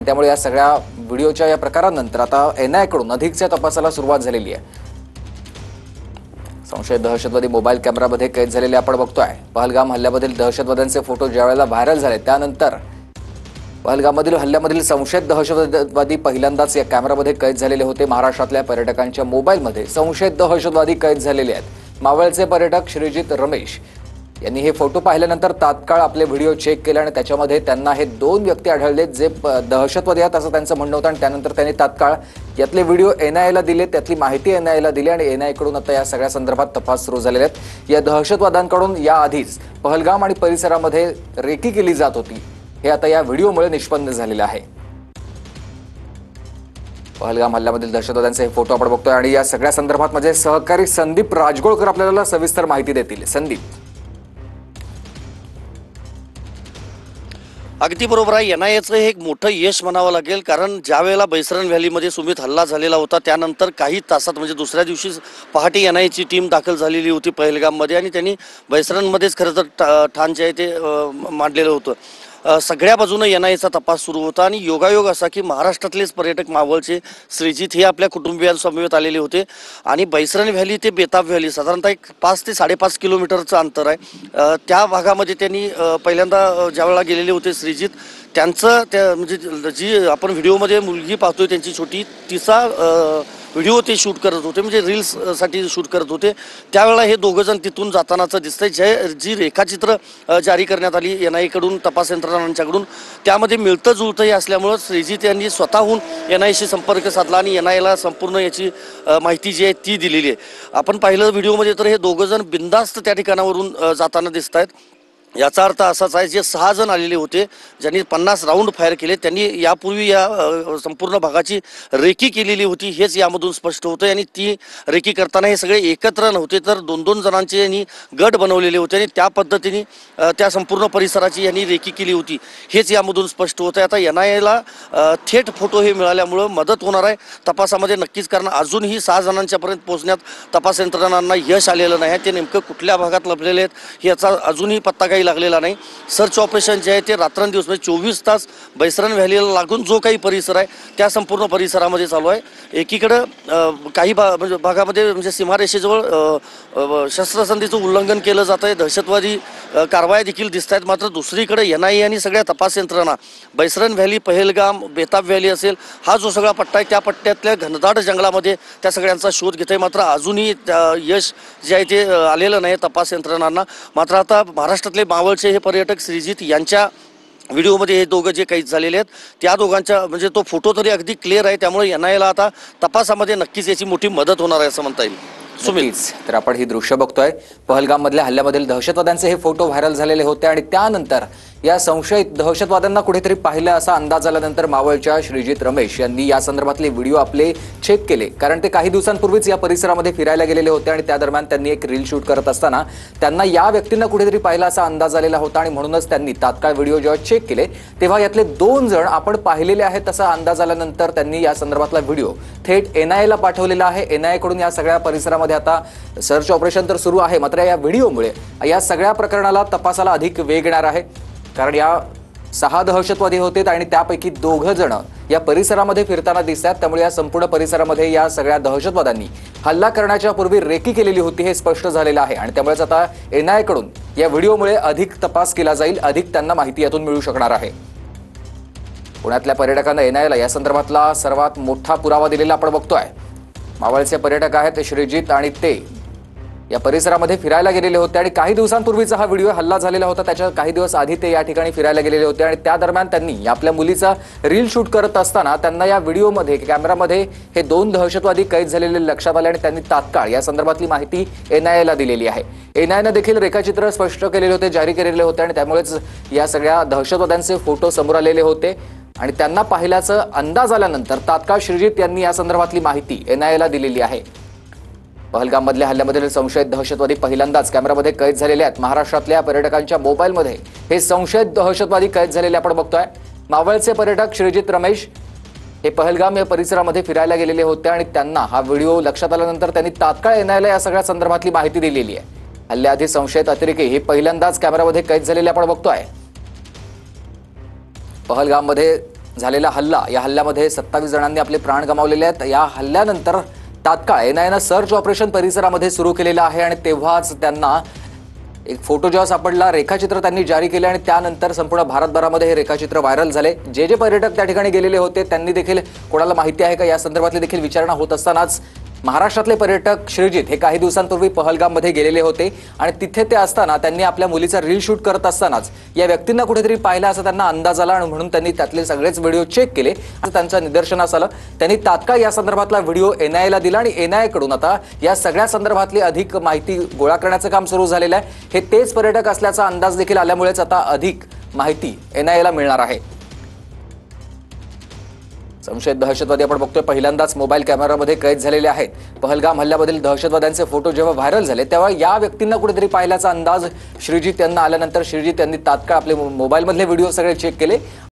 त्यामुळे या सगळ्या व्हिडिओच्या या प्रकारानंतर आता एनआयए कडून अधिकच्या तपासाला सुरुवात झालेली आहे। संशयित दहशतवादी मोबाईल कॅमेरामध्ये कैद झालेले आपण बघतोय। पहलगाम हल्ल्यामधील दहशतवाद्यांचे फोटो ज्यावेळेला व्हायरल झाले त्यानंतर पहलगाममधील हल्ल्यामधील संशयित दहशतवादी पहिल्यांदाच या कॅमेरामध्ये कैद झालेले होते। महाराष्ट्रातल्या पर्यटकांच्या मोबाईलमध्ये संशयित दहशतवादी कैद झालेले आहेत। मावळचे पर्यटक श्रीजित रमेश यांनी हे फोटो पाहिल्यानंतर तात्काळ आपले व्हिडिओ चेक केले आणि त्याच्यामध्ये त्यांना हे दोन व्यक्ती आढळले जे दहशतवादी आहेत असं त्यांचं म्हणणं होतं आणि त्यानंतर त्यांनी तात्काळ यातले व्हिडिओ एनआयएला दिले, त्यातली माहिती एनआयएला दिली आणि एनआयए कडून आता या सगळ्या संदर्भात तपास सुरू झालेले आहेत। या दहशतवाद्यांकडून याआधीच पहलगाम आणि परिसरामध्ये रेकी केली जात होती हे आता या व्हिडिओमुळे निष्पन्न झालेलं आहे। पहलगाम हल्ल्यामधील दहशतवाद्यांचे हे फोटो आपण बघतोय आणि या सगळ्या संदर्भात माझे सहकारी संदीप राजगोळकर आपल्याला सविस्तर माहिती देतील। संदीप, अगदी बरोबर आहे। एनआयएचं हे एक मोठं यश म्हणावं लागेल, कारण ज्या वेळेला बैसरण व्हॅलीमध्ये सुमित हल्ला झालेला होता त्यानंतर काही तासात म्हणजे दुसऱ्या दिवशी पहाटे एनआयएची टीम दाखल झालेली होती पहलगाममध्ये आणि त्यांनी बैसरणमध्येच खरं तर ठाण जे आहे ते मांडलेलं होतं। सगळ्या बाजूने एनआयएचा तपास सुरू होता आणि योगायोग असा की महाराष्ट्रातलेच पर्यटक मावळचे श्रीजित हे आपल्या कुटुंबियांसमवेत आलेले होते आणि बैसरण व्हॅली ते बेताब व्हॅली साधारणतः एक 5 ते 5.5 किलोमीटरचं अंतर आहे। त्या भागामध्ये त्यांनी पहिल्यांदा ज्यावेळेला गेलेले होते श्रीजित, त्यांचं त्या म्हणजे जी आपण व्हिडिओमध्ये मुलगी पाहतोय त्यांची छोटी, तिचा व्हिडिओ ते शूट करत होते, म्हणजे रील्ससाठी शूट करत होते। त्यावेळेला हे दोघं जण तिथून जातानाचं दिसतंय। जी रेखाचित्र जारी करण्यात आली एनआयएकडून, तपास यंत्रणांच्याकडून, त्यामध्ये मिळतं जुळतं हे असल्यामुळं श्रीजित यांनी स्वतःहून एनआयएशी संपर्क साधला आणि एनआयएला संपूर्ण याची माहिती जी आहे ती दिलेली आहे। आपण पाहिलं व्हिडिओमध्ये तर हे दोघं जण बिनधास्त त्या ठिकाणावरून जाताना दिसत आहेत। याचा अर्थ असाच आहे, जे 6 जण आलेले होते ज्यांनी 50 राऊंड फायर केले त्यांनी यापूर्वी या संपूर्ण भागाची रेकी केलेली होती हेच यामधून स्पष्ट होतं आणि ती रेकी करताना हे सगळे एकत्र नव्हते तर 2-2 जणांचे यांनी गट बनवलेले होते आणि त्या पद्धतीने त्या संपूर्ण परिसराची यांनी रेकी केली होती हेच यामधून स्पष्ट होतं। आता एनआयएला थेट फोटो हे मिळाल्यामुळं मदत होणार आहे तपासामध्ये नक्कीच, कारण अजूनही 6 जणांच्यापर्यंत पोहोचण्यात तपास यंत्रणांना यश आलेलं नाही। ते नेमकं कुठल्या भागात लपलेले आहेत याचा अजूनही पत्ता काही लागलेला नाही। सर्च ऑपरेशन जे आहे ते रात्रंदिवस म्हणजे 24 तास बैसरण व्हॅलीला लागून जो काही परिसर आहे त्या संपूर्ण परिसरामध्ये चालू आहे। एकीकडे काही भागामध्ये म्हणजे सीमारेषेजवळ शस्त्रसंधीचं उल्लंघन केलं जात आहे, दहशतवादी कारवाया देखील दिसत आहेत। मात्र दुसरीकडे एनआयए आणि सगळ्या तपास यंत्रणा बैसरण व्हॅली, पहलगाम, बेताब व्हॅली असेल हा जो सगळा पट्टा आहे त्या पट्ट्यातल्या घनदाट जंगलामध्ये त्या सगळ्यांचा शोध घेत आहे। मात्र अजूनही यश जे आहे ते आलेलं नाही तपास यंत्रणांना। मात्र आता महाराष्ट्रातले मावळचे हे पर्यटक श्रीजित यांच्या व्हिडिओमध्ये हे दोघं जे कैद झालेले आहेत त्या दोघांच्या म्हणजे तो फोटो तरी अगदी क्लिअर आहे, त्यामुळे एनआयएला आता तपासामध्ये नक्कीच याची मोठी मदत होणार आहे असं म्हणता येईल। सुमित, तर आपण ही दृश्य बघतोय। पहलगाम मधल्या हल्ल्यामधील दहशतवाद्यांचे हे फोटो व्हायरल झालेले होते आणि त्यानंतर या संशयित दहशतवाद्यांना कुठेतरी पाहिलं असा अंदाज आल्यानंतर मावळच्या श्रीजित रमेश यांनी या संदर्भातले व्हिडिओ आपले चेक केले, कारण ते काही दिवसांपूर्वीच या परिसरामध्ये फिरायला गेलेले होते आणि त्या दरम्यान त्यांनी एक रील शूट करत असताना त्यांना या व्यक्तींना कुठेतरी पाहिलं असा अंदाज आलेला होता आणि म्हणूनच त्यांनी तात्काळ व्हिडिओ जेव्हा चेक केले तेव्हा यातले 2 जण आपण पाहिलेले आहेत असा अंदाज आल्यानंतर त्यांनी या संदर्भातला व्हिडिओ थेट एनआयएला पाठवलेला आहे। एनआयए कडून या सगळ्या परिसरामध्ये आता सर्च ऑपरेशन तर सुरू आहे, मात्र या व्हिडिओमुळे या सगळ्या प्रकरणाला तपासाला अधिक वेग येणार आहे, कारण या 6 दहशतवादी होते आणि त्यापैकी 2 जण या परिसरामध्ये फिरताना दिसतात। त्यामुळे या संपूर्ण परिसरामध्ये या सगळ्या दहशतवाद्यांनी हल्ला करण्याच्या पूर्वी रेकी केलेली होती हे स्पष्ट झालेलं आहे आणि त्यामुळेच आता एनआयए कडून या व्हिडिओमुळे अधिक तपास केला जाईल, अधिक त्यांना माहिती यातून मिळू शकणार आहे। पुण्यातल्या पर्यटकांना एनआयएला या संदर्भातला सर्वात मोठा पुरावा दिलेला आपण बघतोय। मावळचे पर्यटक आहेत श्रीजित आणि ते या परिसरामध्ये फिरायला गेलेले होते आणि काही दिवसांपूर्वीचा हा व्हिडिओ हल्ला झालेला होता, त्याच्या काही दिवस आधी ते या ठिकाणी फिरायला गेलेले होते आणि त्या दरम्यान त्यांनी आपल्या मुलीचा रील शूट करत असताना त्यांना या व्हिडिओमध्ये कॅमेरामध्ये हे 2 दहशतवादी कैद झालेले लक्षात आले आणि त्यांनी तात्काळ या संदर्भातली माहिती एनआयएला दिलेली आहे। एनआयएने देखील रेखाचित्र स्पष्ट केलेले होते, जारी केलेले होते आणि त्यामुळेच या सगळ्या दहशतवाद्यांचे फोटो समोर आलेले होते आणि त्यांना पाहिल्याचा अंदाज आल्यानंतर तात्काळ श्रीजित यांनी या संदर्भातली माहिती एनआयएला दिलेली आहे। पहलगाम मधल्या हल्ल्यामधील संशयित दहशतवादी पहिल्यांदाच कॅमेरामध्ये कैद झालेले आहेत। महाराष्ट्रातल्या पर्यटकांच्या मोबाईलमध्ये हे संशयित दहशतवादी कैद झालेले आपण बघतोय। मावळचे पर्यटक श्रीजित रमेश हे पहलगाम या परिसरामध्ये फिरायला गेलेले होते आणि त्यांना हा व्हिडिओ लक्षात आल्यानंतर त्यांनी तात्काळ एनआयएला या सगळ्या संदर्भातली माहिती दिलेली आहे। हल्ल्याआधी संशयित अतिरेकी हे पहिल्यांदाच कॅमेरामध्ये कैद झालेले आपण बघतोय। पहलगाममध्ये झालेला हल्ला, या हल्ल्यामध्ये 27 जणांनी आपले प्राण गमावलेले आहेत। या हल्ल्यानंतर तात्काळ एनआयएनं सर्च ऑपरेशन परिसरामध्ये सुरू केलेलं आहे आणि तेव्हाच त्यांना एक फोटो जेव्हा सापडला, रेखाचित्र त्यांनी जारी केले आणि त्यानंतर संपूर्ण भारतभरामध्ये हे रेखाचित्र व्हायरल झाले। जे पर्यटक त्या ठिकाणी गेलेले होते त्यांनी देखील कोणाला माहिती आहे का या संदर्भातली देखील विचारणा होत असतानाच महाराष्ट्रातले पर्यटक श्रीजित हे काही दिवसांपूर्वी पहलगाममध्ये गेलेले होते आणि तिथे ते असताना त्यांनी आपल्या मुलीचा रील शूट करत असतानाच या व्यक्तींना कुठेतरी पाहिलं असा त्यांना अंदाज आला आणि म्हणून त्यांनी त्यातले सगळेच व्हिडिओ चेक केले आणि त्यांच्या निदर्शनास आलं। त्यांनी तात्काळ या संदर्भातला व्हिडिओ एनआयएला दिला आणि एनआयए कडून आता या सगळ्या संदर्भातली अधिक माहिती गोळा करण्याचं काम सुरू झालेलं आहे। हे तेच पर्यटक असल्याचा अंदाज देखील आल्यामुळेच आता अधिक माहिती एनआयएला मिळणार आहे। संशयित दहशतवादी आपण बघतोय पहिल्यांदाच मोबाईल कॅमेरामध्ये कैद झालेले आहेत। पहलगाम हल्ल्यामधील दहशतवाद्यांचे फोटो जेव्हा व्हायरल झाले तेव्हा या व्यक्तींना कुठेतरी पाहिल्याचा अंदाज श्रीजित यांना आल्यानंतर श्रीजित यांनी तात्काळ आपले मोबाईलमधले व्हिडिओ सगळे चेक केले